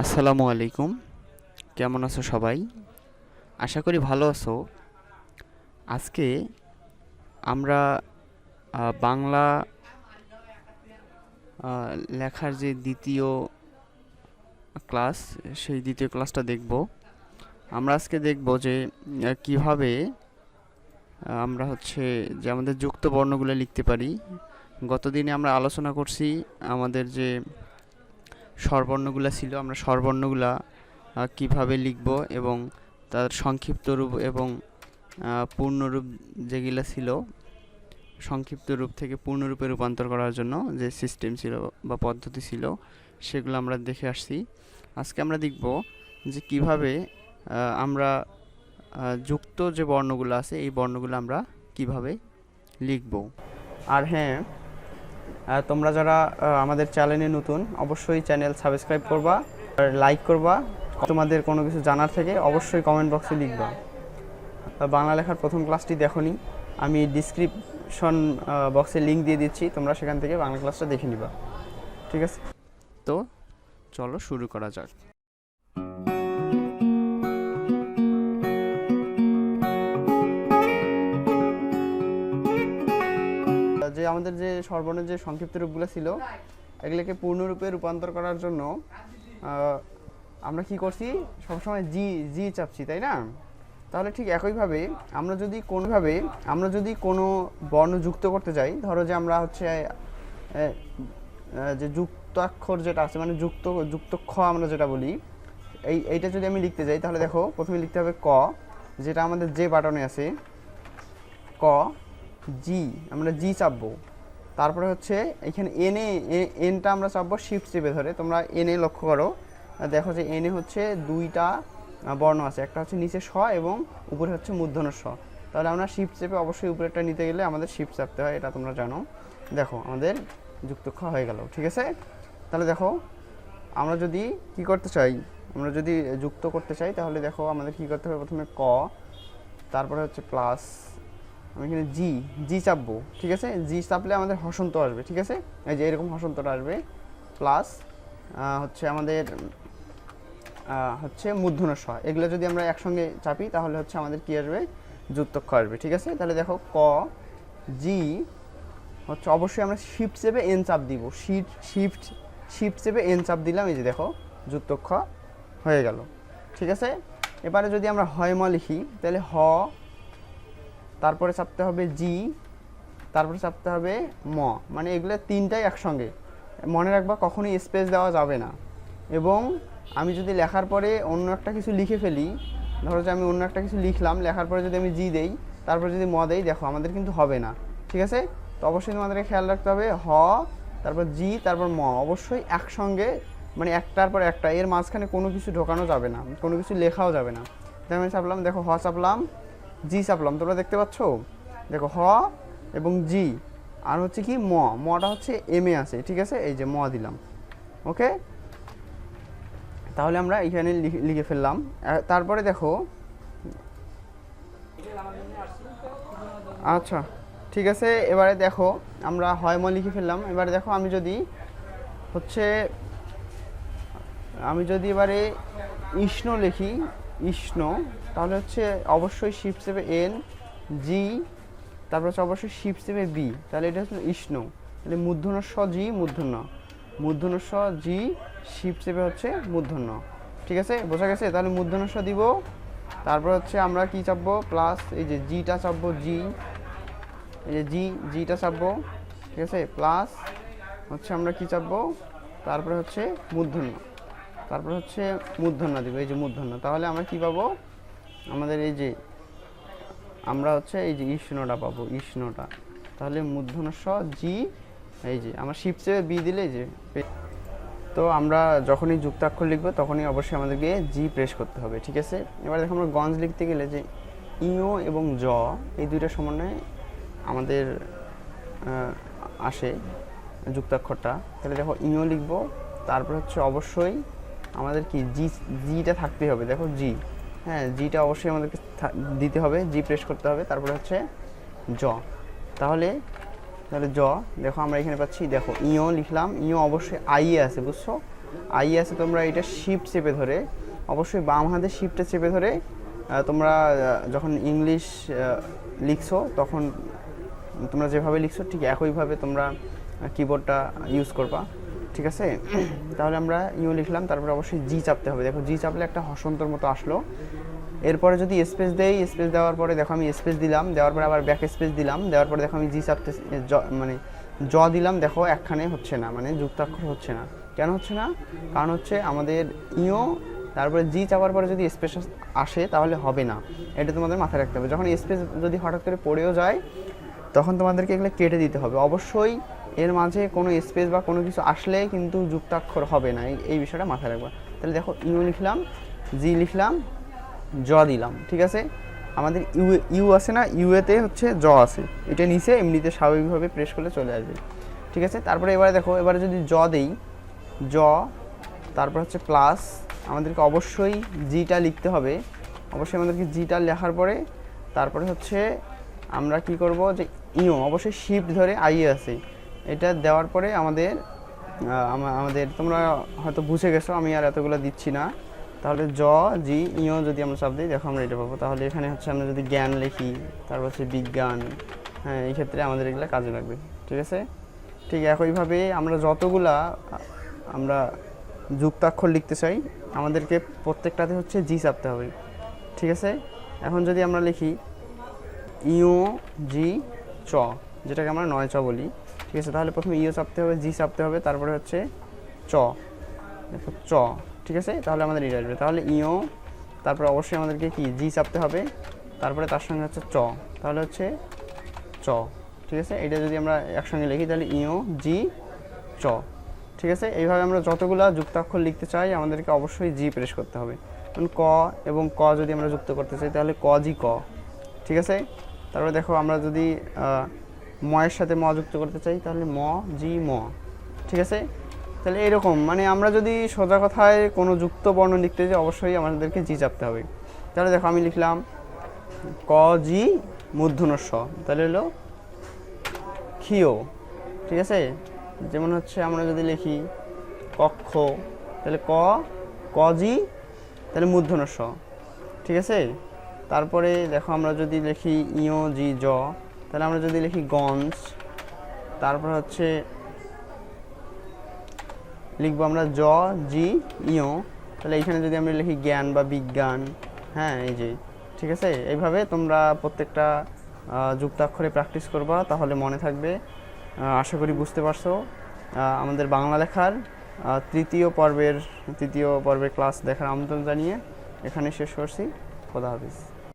আসসালামু আলাইকুম। কেমন আছো সবাই? আশা করি ভালো আছো। আজকে আমরা বাংলা লেখার যে দ্বিতীয় ক্লাস, সেই দ্বিতীয় ক্লাসটা দেখব। আমরা আজকে দেখব যে কিভাবে আমরা যে আমাদের যুক্ত বর্ণগুলো লিখতে পারি। গতদিনে আমরা আলোচনা করছি আমাদের যে স্বরবর্ণগুলো ছিল, আমরা স্বরবর্ণগুলা কিভাবে লিখব এবং তার সংক্ষিপ্ত রূপ এবং পূর্ণরূপ যেগুলো ছিল, সংক্ষিপ্ত রূপ থেকে পূর্ণরূপে রূপান্তর করার জন্য যে সিস্টেম ছিল বা পদ্ধতি ছিল, সেগুলো আমরা দেখে আসছি। আজকে আমরা দেখব যে কিভাবে আমরা যুক্ত যে বর্ণগুলো আছে এই বর্ণগুলো আমরা কিভাবে লিখব। আর হ্যাঁ, তোমরা যারা আমাদের চ্যানেলে নতুন, অবশ্যই চ্যানেল সাবস্ক্রাইব করবা আর লাইক করবা। তোমাদের কোনো কিছু জানার থেকে অবশ্যই কমেন্ট বক্সে লিখবা। বাংলা লেখার প্রথম ক্লাসটি দেখোনি, আমি ডিসক্রিপশন বক্সে লিঙ্ক দিয়ে দিচ্ছি, তোমরা সেখান থেকে বাংলা ক্লাসটা দেখে নিবা। ঠিক আছে, তো চলো শুরু করা যাক। যে আমাদের যে স্বরবর্ণের যে সংক্ষিপ্ত রূপগুলো ছিল, এগুলোকে পূর্ণরূপে রূপান্তর করার জন্য আমরা কি করছি, সবসময় জি জি চাপছি, তাই না? তাহলে ঠিক একইভাবে আমরা যদি কোনো বর্ণ যুক্ত করতে চাই, ধরো যে আমরা যে যুক্তাক্ষর যেটা আছে, মানে যুক্তক্ষ আমরা যেটা বলি, এইটা যদি আমি লিখতে যাই, তাহলে দেখো প্রথমে লিখতে হবে ক, যেটা আমাদের যে বাটনে আছে, ক জি, আমরা জি চাপবো। তারপরে এখানে এনটা আমরা চাপবো শিফট চেপে ধরে। তোমরা এনে লক্ষ্য করো, দেখো যে এনে দুইটা বর্ণ আছে, একটা নিচে স এবং উপরে মূর্ধন্য স। তাহলে আমরা শিফট চেপে, অবশ্যই উপরেরটা নিতে গেলে আমাদের শিফট চাপতে হয়, এটা তোমরা জানো। দেখো আমাদের যুক্তক্ষ হয়ে গেল। ঠিক আছে, তাহলে দেখো আমরা যদি কি করতে চাই, আমরা যদি যুক্ত করতে চাই, তাহলে দেখো আমাদের কি করতে হবে, প্রথমে ক, তারপরে প্লাস, আমি এখানে জি জি চাপবো। ঠিক আছে, জি চাপলে আমাদের হসন্ত আসবে। ঠিক আছে, এই যে এরকম হসন্তটা আসবে, প্লাস আমাদের মূর্ধন্য স। এগুলো যদি আমরা একসঙ্গে চাপি, তাহলে আমাদের কি আসবে, যুক্তক্ষ আসবে। ঠিক আছে, তাহলে দেখো ক জি অবশ্যই আমরা শিফট চেপে এন চাপ দিব, শিফট চেপে এন চাপ দিলাম, এই যে দেখো যুক্তক্ষ হয়ে গেল। ঠিক আছে, এবারে যদি আমরা হয় ম লিখি, তাহলে হ, তারপরে চাপতে হবে জি, তারপরে চাপতে হবে ম, মানে এগুলো তিনটাই একসঙ্গে। মনে রাখবা, কখনোই স্পেস দেওয়া যাবে না। এবং আমি যদি লেখার পরে অন্য একটা কিছু লিখে ফেলি, ধরো যে আমি অন্য একটা কিছু লিখলাম, লেখার পরে যদি আমি জি দেই, তারপর যদি ম দেই, দেখো আমাদের কিন্তু হবে না। ঠিক আছে, তো অবশ্যই তোমাদেরকে খেয়াল রাখতে হবে, হ, তারপর জি, তারপর ম, অবশ্যই একসঙ্গে, মানে একটার পর একটা, এর মাঝখানে কোনো কিছু ঢোকানো যাবে না, কোনো কিছু লেখাও যাবে না। আমি চাপলাম, দেখো হ চাপলাম, জি চাপলাম, তোমরা দেখতে পাচ্ছ, দেখো হ এবং জি, আর কি মটা এম এ আছে। ঠিক আছে, এই যে ম দিলাম। ওকে, তাহলে আমরা এখানে লিখে ফেললাম। তারপরে দেখো, আচ্ছা ঠিক আছে, এবারে দেখো আমরা হয় ম লিখে ফেললাম। এবারে দেখো আমি যদি এবারে ইষ্ণ লিখি, ইষ্ণ, তাহলে অবশ্যই শিফট চেপে এন, জি, তারপর অবশ্যই শিফট চেপে বি, তাহলে এটা ইষ্ণ। তাহলে মূর্ধন্য স জি, মূর্ধন্য স জি, শিফট চেপে মূর্ধন্য। ঠিক আছে, বোঝা গেছে? তাহলে মূর্ধন্য স দিব, তারপর আমরা কি চাপবো, প্লাস এই যে জিটা চাপবো, জি, এই যে জিটা চাপবো। ঠিক আছে, প্লাস আমরা কি চাপবো, তারপরে মূর্ধন্য, তারপর মূর্ধন্য দিব, এই যে মূর্ধন্য। তাহলে আমরা কি পাবো, আমাদের এই যে আমরা এই যে ইষ্ণটা পাবো, ইষ্ণটা। তাহলে মূর্ধন্য স জি, এই যে আমরা শিফট চেপে বি দিলে যে। তো আমরা যখনই যুক্তাক্ষর লিখবো, তখনই অবশ্যই আমাদেরকে জি প্রেস করতে হবে। ঠিক আছে, এবার দেখো আমরা গঞ্জ লিখতে গেলে যে ইও এবং জ, এই দুইটা সমন্বয়ে আমাদের আসে যুক্তাক্ষরটা। তাহলে দেখো ইও লিখবো, তারপর অবশ্যই আমাদের কি জিটা থাকতে হবে। দেখো জি, হ্যাঁ, জিটা অবশ্যই আমাদেরকে দিতে হবে, জি প্রেস করতে হবে। তারপরে জ, তাহলে জ, দেখো আমরা এখানে পাচ্ছি, দেখো ইও লিখলাম, ইও অবশ্যই আই এ আছে, বুঝছো? আই আছে তোমরা এটা শিফট চেপে ধরে, অবশ্যই বাম হাতে শিফটে চেপে ধরে তোমরা যখন ইংলিশ লিখছো তখন তোমরা যেভাবে লিখছো ঠিক একইভাবে তোমরা কিবোর্ডটা ইউজ করবা, ঠিক আছে? তাহলে আমরা ইউ লিখলাম, তারপরে অবশ্যই জি চাপতে হবে। দেখো জি চাপলে একটা হসন্তর মতো আসলো। এরপরে যদি স্পেস দেই, স্পেস দেওয়ার পরে দেখো আমি স্পেস দিলাম, দেওয়ার পরে আবার ব্যাক স্পেস দিলাম, দেওয়ার পরে দেখো আমি জি চাপতে মানে জ দিলাম, দেখো একখানে হচ্ছে না, মানে যুক্তাক্ষর হচ্ছে না। কেন হচ্ছে না? কারণ হচ্ছে আমাদের ইও তারপরে জি চাপার পরে যদি স্পেস আসে তাহলে হবে না, এটা তোমাদের মাথায় রাখতে হবে। যখন স্পেস যদি হঠাৎ করে পড়েও যায় তখন তোমাদেরকে এগুলো কেটে দিতে হবে। অবশ্যই এর মাঝে কোনো স্পেস বা কোনো কিছু আসলে কিন্তু যুক্তাক্ষর হবে না, এই বিষয়টা মাথায় রাখবা। তাহলে দেখো ইউ লিখলাম, জি লিখলাম, জ দিলাম, ঠিক আছে? আমাদের ইউ আছে না, ইউএতে হচ্ছে জ আছে, এটা নিচে এমনিতে স্বাভাবিকভাবে প্রেস করলে চলে আসবে, ঠিক আছে? তারপরে এবারে দেখো, এবারে যদি জ দেই, জ তারপর হচ্ছে প্লাস, আমাদেরকে অবশ্যই জিটা লিখতে হবে। অবশ্যই আমাদেরকে জিটা লেখার পরে তারপরে হচ্ছে আমরা কি করব, যে ইও অবশ্যই শিফট ধরে আই আছে, এটা দেওয়ার পরে আমাদের তোমরা হয়তো বুঝে গেছো, আমি আর এতগুলো দিচ্ছি না। তাহলে জ জি ইও যদি আমরা চাপ দিই, দেখো আমরা এটা পাবো। তাহলে এখানে হচ্ছে আমরা যদি জ্ঞান লিখি, তারপর হচ্ছে বিজ্ঞান, হ্যাঁ এই ক্ষেত্রে আমাদের এগুলো কাজে লাগবে, ঠিক আছে? ঠিক একইভাবে আমরা যতগুলা আমরা যুক্তাক্ষর লিখতে চাই আমাদেরকে প্রত্যেকটাতে হচ্ছে জি চাপতে হবে, ঠিক আছে? এখন যদি আমরা লিখি ইও জি চ, যেটাকে আমরা 9 চ বলি, ঠিক আছে? তাহলে প্রথমে ইও চাপতে হবে, জি চাপতে হবে, তারপরে হচ্ছে চ, দেখো চ, ঠিক আছে? তাহলে আমাদের এটা আসবে। তাহলে ইও তারপরে অবশ্যই আমাদেরকে কি জি চাপতে হবে, তারপরে তার সঙ্গে হচ্ছে চ, তাহলে হচ্ছে চ, ঠিক আছে? এটা যদি আমরা একসঙ্গে লিখি তাহলে ইও জি চ, ঠিক আছে? এইভাবে আমরা যতগুলা যুক্তাক্ষর লিখতে চাই আমাদেরকে অবশ্যই জি প্রেস করতে হবে। ক এবং ক যদি আমরা যুক্ত করতে চাই তাহলে ক জি ক, ঠিক আছে? তারপরে দেখো আমরা যদি ময়ের সাথে ম যুক্ত করতে চাই তাহলে ম জি ম, ঠিক আছে? তাহলে এরকম, মানে আমরা যদি সোজা কথায় কোনো যুক্ত বর্ণ লিখতে যাই অবশ্যই আমাদেরকে জি চাপতে হবে। তাহলে দেখো আমি লিখলাম ক জি মূর্ধন্য ষ, তাহলে হলো ক্ষিয়, ঠিক আছে? যেমন হচ্ছে আমরা যদি লিখি কক্ষ, তাহলে ক জি, তাহলে মূর্ধন্য ষ, ঠিক আছে? তারপরে দেখো আমরা যদি লিখি ইও জি জ, তাহলে আমরা যদি লিখি গঞ্জ, তারপর হচ্ছে লিখবো আমরা জ জি ইও, তাহলে এইখানে যদি আমরা লিখি জ্ঞান বা বিজ্ঞান, হ্যাঁ এই যে, ঠিক আছে? এইভাবে তোমরা প্রত্যেকটা যুক্তাক্ষরে প্র্যাকটিস করবা, তাহলে মনে থাকবে। আশা করি বুঝতে পারছো। আমাদের বাংলা লেখার তৃতীয় পর্বের ক্লাস দেখার আমন্ত্রণ জানিয়ে এখানে শেষ করছি। খোদা হাফিজ।